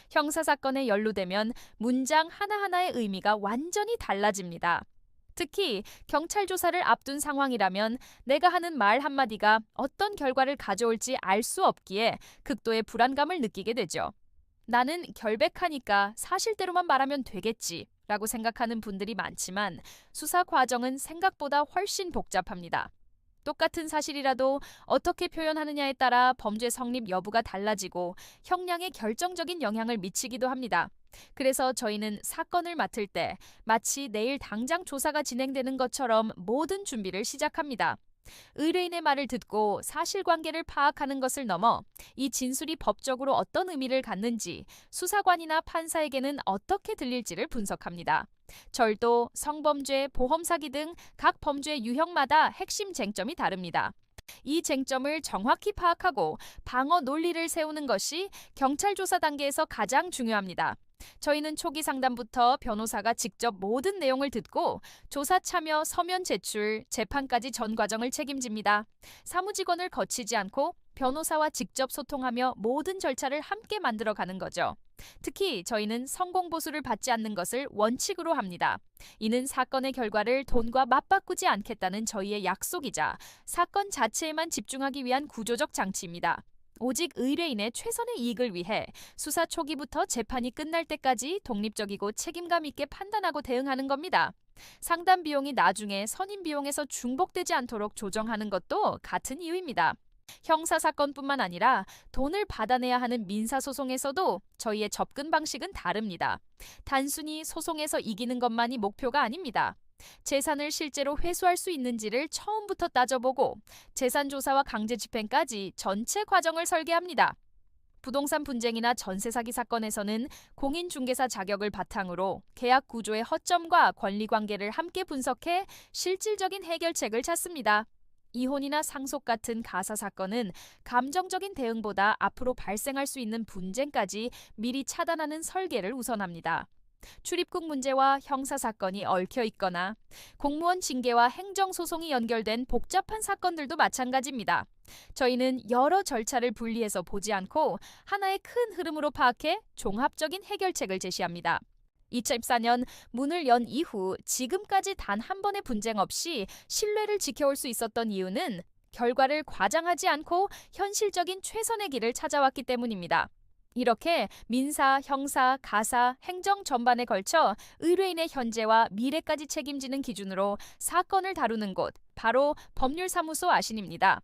형사사건에 연루되면 문장 하나하나의 의미가 완전히 달라집니다. 특히 경찰 조사를 앞둔 상황이라면 내가 하는 말 한마디가 어떤 결과를 가져올지 알 수 없기에 극도의 불안감을 느끼게 되죠. 나는 결백하니까 사실대로만 말하면 되겠지 라고 생각하는 분들이 많지만 수사 과정은 생각보다 훨씬 복잡합니다. 똑같은 사실이라도 어떻게 표현하느냐에 따라 범죄 성립 여부가 달라지고 형량에 결정적인 영향을 미치기도 합니다. 그래서 저희는 사건을 맡을 때 마치 내일 당장 조사가 진행되는 것처럼 모든 준비를 시작합니다. 의뢰인의 말을 듣고 사실관계를 파악하는 것을 넘어 이 진술이 법적으로 어떤 의미를 갖는지 수사관이나 판사에게는 어떻게 들릴지를 분석합니다. 절도, 성범죄, 보험사기 등 각 범죄 유형마다 핵심 쟁점이 다릅니다. 이 쟁점을 정확히 파악하고 방어 논리를 세우는 것이 경찰 조사 단계에서 가장 중요합니다. 저희는 초기 상담부터 변호사가 직접 모든 내용을 듣고 조사 참여, 서면 제출, 재판까지 전 과정을 책임집니다. 사무직원을 거치지 않고 변호사와 직접 소통하며 모든 절차를 함께 만들어가는 거죠. 특히 저희는 성공보수를 받지 않는 것을 원칙으로 합니다. 이는 사건의 결과를 돈과 맞바꾸지 않겠다는 저희의 약속이자 사건 자체에만 집중하기 위한 구조적 장치입니다. 오직 의뢰인의 최선의 이익을 위해 수사 초기부터 재판이 끝날 때까지 독립적이고 책임감 있게 판단하고 대응하는 겁니다. 상담 비용이 나중에 선임 비용에서 중복되지 않도록 조정하는 것도 같은 이유입니다. 형사사건뿐만 아니라 돈을 받아내야 하는 민사소송에서도 저희의 접근 방식은 다릅니다. 단순히 소송에서 이기는 것만이 목표가 아닙니다. 재산을 실제로 회수할 수 있는지를 처음부터 따져보고 재산조사와 강제집행까지 전체 과정을 설계합니다. 부동산 분쟁이나 전세 사기 사건에서는 공인중개사 자격을 바탕으로 계약 구조의 허점과 권리관계를 함께 분석해 실질적인 해결책을 찾습니다. 이혼이나 상속 같은 가사 사건은 감정적인 대응보다 앞으로 발생할 수 있는 분쟁까지 미리 차단하는 설계를 우선합니다. 출입국 문제와 형사사건이 얽혀 있거나 공무원 징계와 행정소송이 연결된 복잡한 사건들도 마찬가지입니다. 저희는 여러 절차를 분리해서 보지 않고 하나의 큰 흐름으로 파악해 종합적인 해결책을 제시합니다. 2014년 문을 연 이후 지금까지 단 한 번의 분쟁 없이 신뢰를 지켜올 수 있었던 이유는 결과를 과장하지 않고 현실적인 최선의 길을 찾아왔기 때문입니다. 이렇게 민사, 형사, 가사, 행정 전반에 걸쳐 의뢰인의 현재와 미래까지 책임지는 기준으로 사건을 다루는 곳, 바로 법률사무소 아신입니다.